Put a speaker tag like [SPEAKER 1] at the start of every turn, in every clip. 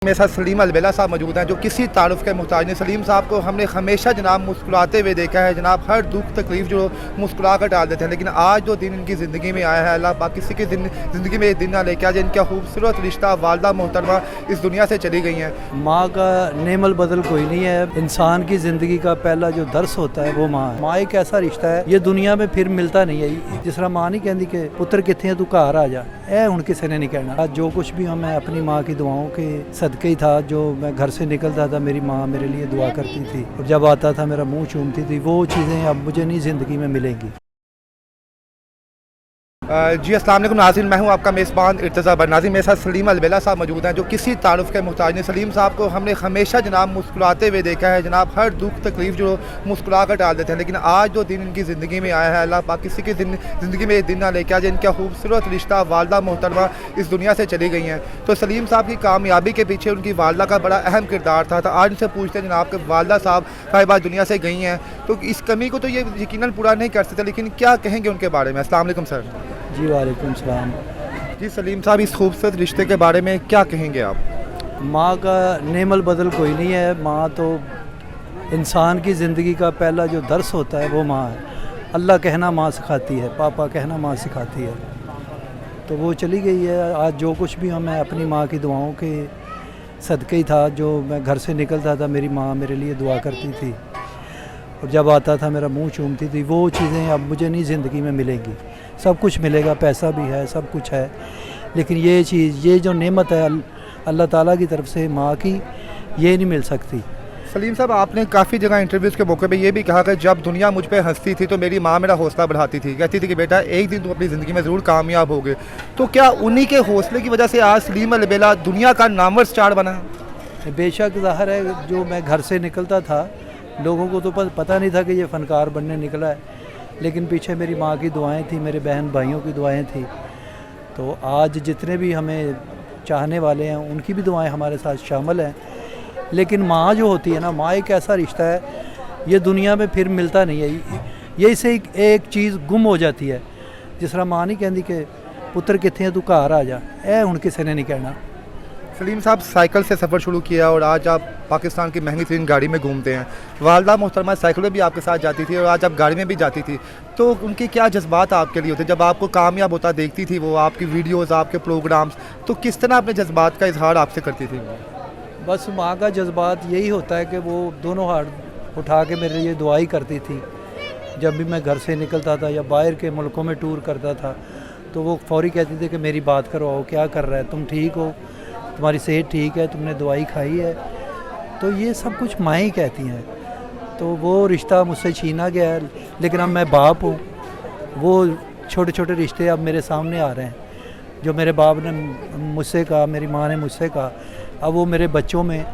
[SPEAKER 1] मेरे साथ सलीम अलबेला साहब मौजूद हैं जो किसी तारुफ के मोहताज नहीं। सलीम साहब को हमने हमेशा जनाब मुस्कुराते हुए देखा है, जनाब हर दुख तकलीफ जो मुस्कुरा कर डाल देते हैं, लेकिन आज जो दिन इनकी ज़िंदगी में आया है, अल्लाह पाक किसी की ज़िंदगी में एक दिन ना लेके आज इनका खूबसूरत रिश्ता वालदा मोहतरमा इस दुनिया से चली गई हैं।
[SPEAKER 2] माँ का नेमल बदल कोई नहीं है। इंसान की ज़िंदगी का पहला जो दर्स होता है वो माँ है। माँ एक ऐसा रिश्ता है ये दुनिया में फिर मिलता नहीं है। जिस तरह माँ नहीं कहती कि पुत्र कितने तू घर आ जा, ए हुण किसी ने नहीं कहना। आज जो कुछ भी मैं अपनी माँ की दुआओं के सदके ही था। जो मैं घर से निकलता था मेरी माँ मेरे लिए दुआ करती थी और जब आता था मेरा मुंह चूमती थी। वो चीज़ें अब मुझे नहीं ज़िंदगी में मिलेंगी।
[SPEAKER 1] जी अस्सलाम वालेकुम नाज़रीन, मैं हूं आपका मेज़बान इर्तज़ा बर। नाज़रीन मेरे साथ सलीम अलबेला साहब मौजूद हैं जो किसी तारुफ के मोहताज नहीं। सलीम साहब को हमने हमेशा जनाब मुस्कुराते हुए देखा है, जनाब हर दुख तकलीफ जो मुस्कुरा कर डाल देते हैं, लेकिन आज जो दिन इनकी ज़िंदगी में आया है, अल्लाह पाक किसी की ज़िंदगी में एक दिन ना लेके आज इनका खूबसूरत रिश्ता वालदा मोहतरमा इस दुनिया से चली गई हैं। तो सलीम साहब की कामयाबी के पीछे उनकी वालदा का बड़ा अहम किरदार था। तो आज इनसे पूछते हैं जनाब के वालदा साहब साहिबा दुनिया से गई हैं, तो इस कमी को तो ये यकीनन पूरा नहीं कर सकते, लेकिन क्या कहेंगे उनके बारे में। अस्सलाम वालेकुम सर।
[SPEAKER 2] जी वालेकुम सलाम।
[SPEAKER 1] जी सलीम साहब, इस खूबसूरत रिश्ते के बारे में क्या कहेंगे आप।
[SPEAKER 2] माँ का नेमल बदल कोई नहीं है। माँ तो इंसान की ज़िंदगी का पहला जो दर्स होता है वो माँ है। अल्लाह कहना माँ सिखाती है, पापा कहना माँ सिखाती है। तो वो चली गई है। आज जो कुछ भी मैं अपनी माँ की दुआओं के सदके ही था। जो मैं घर से निकलता था मेरी माँ मेरे लिए दुआ करती थी और जब आता था मेरा मुंह चूमती थी। वो चीज़ें अब मुझे नहीं ज़िंदगी में मिलेंगी। सब कुछ मिलेगा, पैसा भी है, सब कुछ है, लेकिन ये चीज़, ये जो नेमत है अल्लाह ताला की तरफ से माँ की, ये नहीं मिल सकती।
[SPEAKER 1] सलीम साहब, आपने काफ़ी जगह इंटरव्यूज़ के मौके पे ये भी कहा कि जब दुनिया मुझ पे हंसती थी तो मेरी माँ मेरा हौसला बढ़ाती थी, कहती थी कि बेटा एक दिन तुम अपनी ज़िंदगी में ज़रूर कामयाब होगे। तो क्या उन्हीं के हौसले की वजह से आज सलीम अलबेला दुनिया का नामवर स्टार बना?
[SPEAKER 2] बेशक ज़ाहिर है, जो मैं घर से निकलता था लोगों को तो पता नहीं था कि ये फ़नकार बनने निकला है, लेकिन पीछे मेरी माँ की दुआएं थी, मेरे बहन भाइयों की दुआएं थी। तो आज जितने भी हमें चाहने वाले हैं उनकी भी दुआएं हमारे साथ शामिल हैं। लेकिन माँ जो होती है ना, माँ एक ऐसा रिश्ता है ये दुनिया में फिर मिलता नहीं है। ये से एक चीज़ गुम हो जाती है। जिस तरह माँ नहीं कहती कि पुत्र कितने तू घर आ जा, ए हुण किसी ने नहीं कहना।
[SPEAKER 1] सलीम साहब, साइकिल से सफ़र शुरू किया और आज आप पाकिस्तान की महंगी तरीन गाड़ी में घूमते हैं। वालदा मोहतरमा साइकिल में भी आपके साथ जाती थी और आज आप गाड़ी में भी जाती थी, तो उनके क्या जज्बात आपके लिए होते जब आपको कामयाब होता देखती थी वो, आपकी वीडियोज़, आपके प्रोग्राम्स, तो किस तरह अपने जज्बात का इजहार आपसे करती थी?
[SPEAKER 2] बस माँ का जज्बात यही होता है कि वो दोनों हाथ उठा के मेरे लिए दुआई करती थी। जब भी मैं घर से निकलता था या बाहर के मुल्कों में टूर करता था तो वो फौरी कहती थी कि मेरी बात करवाओ, क्या कर रहा है, तुम ठीक हो, तुम्हारी सेहत ठीक है, तुमने दवाई खाई है। तो ये सब कुछ माँ ही कहती हैं। तो वो रिश्ता मुझसे छीना गया है, लेकिन अब मैं बाप हूँ। वो छोटे छोटे रिश्ते अब मेरे सामने आ रहे हैं। जो मेरे बाप ने मुझसे कहा, मेरी माँ ने मुझसे कहा, अब वो मेरे बच्चों में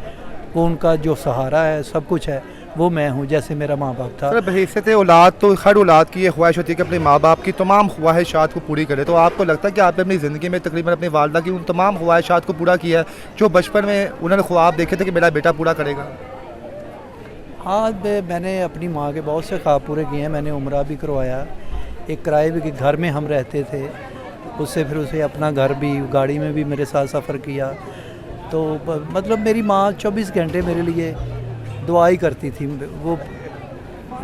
[SPEAKER 2] वो उनका जो सहारा है, सब कुछ है, वो मैं हूँ जैसे मेरा माँ बाप था।
[SPEAKER 1] सर, बहैसियत औलाद तो हर औलाद की ये ख्वाहिश होती है कि अपने माँ बाप की तमाम ख्वाहिशात को पूरी करे। तो आपको लगता है कि आपने अपनी ज़िंदगी में तकरीबन अपनी वालदा की उन तमाम ख्वाहिशात को पूरा किया है जो बचपन में उन्होंने ख्वाब देखे थे कि मेरा बेटा पूरा करेगा?
[SPEAKER 2] हाँ, मैंने अपनी माँ के बहुत से ख्वाब पूरे किए हैं। मैंने उम्रा भी करवाया। एक किराए के घर में हम रहते थे, उससे फिर उसे अपना घर भी, गाड़ी में भी मेरे साथ सफ़र किया। तो मतलब मेरी माँ 24 घंटे मेरे लिए दुआ ही करती थी। वो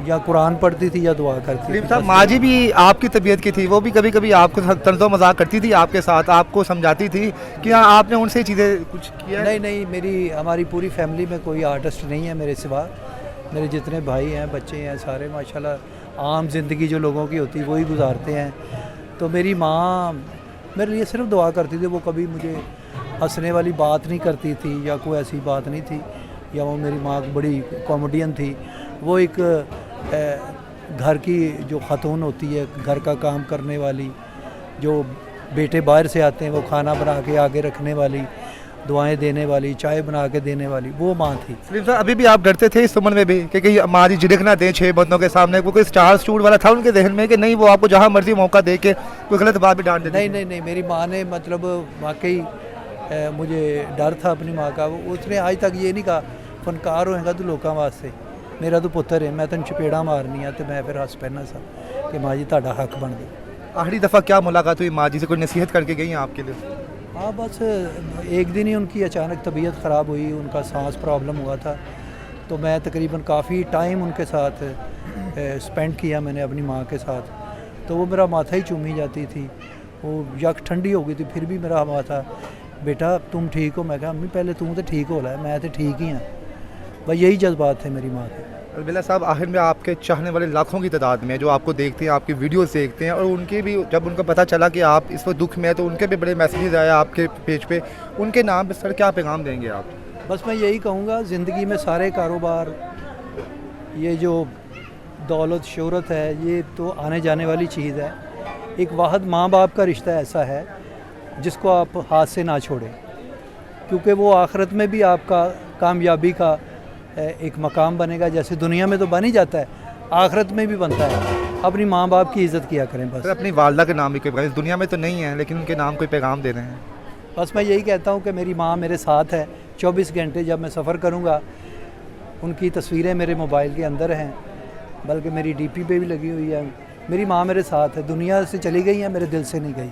[SPEAKER 2] या कुरान पढ़ती थी या दुआ करती थी।
[SPEAKER 1] साहब, माँ जी भी आपकी तबीयत की थी, वो भी कभी कभी आपको तंज़ो मजाक करती थी आपके साथ, आपको समझाती थी कि हाँ आपने उनसे चीज़ें कुछ किया?
[SPEAKER 2] नहीं, हमारी पूरी फैमिली में कोई आर्टिस्ट नहीं है मेरे सिवा। मेरे जितने भाई हैं, बच्चे हैं, सारे माशाल्लाह आम ज़िंदगी जो लोगों की होती है वही गुजारते हैं। तो मेरी माँ मेरे लिए सिर्फ दुआ करती थी। वो कभी मुझे हंसने वाली बात नहीं करती थी या कोई ऐसी बात नहीं थी। या वो मेरी माँ बड़ी कॉमेडियन थी। वो एक घर की जो ख़ातून होती है, घर का काम करने वाली, जो बेटे बाहर से आते हैं वो खाना बना के आगे रखने वाली, दुआएं देने वाली, चाय बना के देने वाली, वो माँ थी।
[SPEAKER 1] सलीम साहब, अभी भी आप डरते थे इस उम्र में भी कि कहीं माँ जी झिड़क ना दें 6 बंदों के सामने? कोई स्टार स्टूड वाला था उनके जहन में कि नहीं वो आपको जहाँ मर्जी मौका दे के कोई गलत बात भी डांट देती?
[SPEAKER 2] नहीं, मेरी माँ ने मतलब वाकई मुझे डर था अपनी माँ का। उसने आज तक ये नहीं कहा फनकार होएगा तो लोगों वास्ते, मेरा तो पुत्र है, मैं तेन चपेड़ा मारनी है। तो मैं फिर हस पैना सा कि माँ जी तुहाडा हक बन गया।
[SPEAKER 1] आखिरी दफ़ा क्या मुलाकात हुई माँ जी से? कोई नसीहत करके गई हैं आपके लिए?
[SPEAKER 2] हाँ बस एक दिन ही उनकी अचानक तबीयत ख़राब हुई, उनका सांस प्रॉब्लम हुआ था, तो मैं तकरीबन काफ़ी टाइम उनके साथ स्पेंड किया मैंने अपनी माँ के साथ। तो वो मेरा माथा ही चूमी जाती थी, वो यक ठंडी हो गई थी, फिर भी मेरा माथा, बेटा तुम ठीक हो? मैं कहा अम्मी पहले तू तो ठीक हो रहा है, मैं तो ठीक ही हैं। बस यही जज्बात थे मेरी माँ के।
[SPEAKER 1] अलबेला साहब, आखिर में आपके चाहने वाले लाखों की तादाद में जो आपको देखते हैं, आपकी वीडियोस देखते हैं, और उनके भी जब उनको पता चला कि आप इस वक्त दुख में हैं तो उनके भी बड़े मैसेजेस आए आपके पेज पे, उनके नाम पे सर क्या पैगाम देंगे आप?
[SPEAKER 2] बस मैं यही कहूँगा, ज़िंदगी में सारे कारोबार, ये जो दौलत शोहरत है, ये तो आने जाने वाली चीज़ है। एक वाहद माँ बाप का रिश्ता ऐसा है जिसको आप हाथ से ना छोड़ें, क्योंकि वो आखिरत में भी आपका कामयाबी का एक मकाम बनेगा। जैसे दुनिया में तो बन ही जाता है, आखिरत में भी बनता है। अपनी माँ बाप की इज़्ज़त किया करें बस।
[SPEAKER 1] सर अपनी वालदा के नाम भी कोई पैगाम, इस दुनिया में तो नहीं है लेकिन उनके नाम कोई पैगाम दे रहे हैं?
[SPEAKER 2] बस मैं यही कहता हूँ कि मेरी माँ मेरे साथ है 24 घंटे। जब मैं सफ़र करूँगा, उनकी तस्वीरें मेरे मोबाइल के अंदर हैं, बल्कि मेरी डीपी पे भी लगी हुई है। मेरी माँ मेरे साथ है, दुनिया से चली गई है, मेरे दिल से नहीं गई।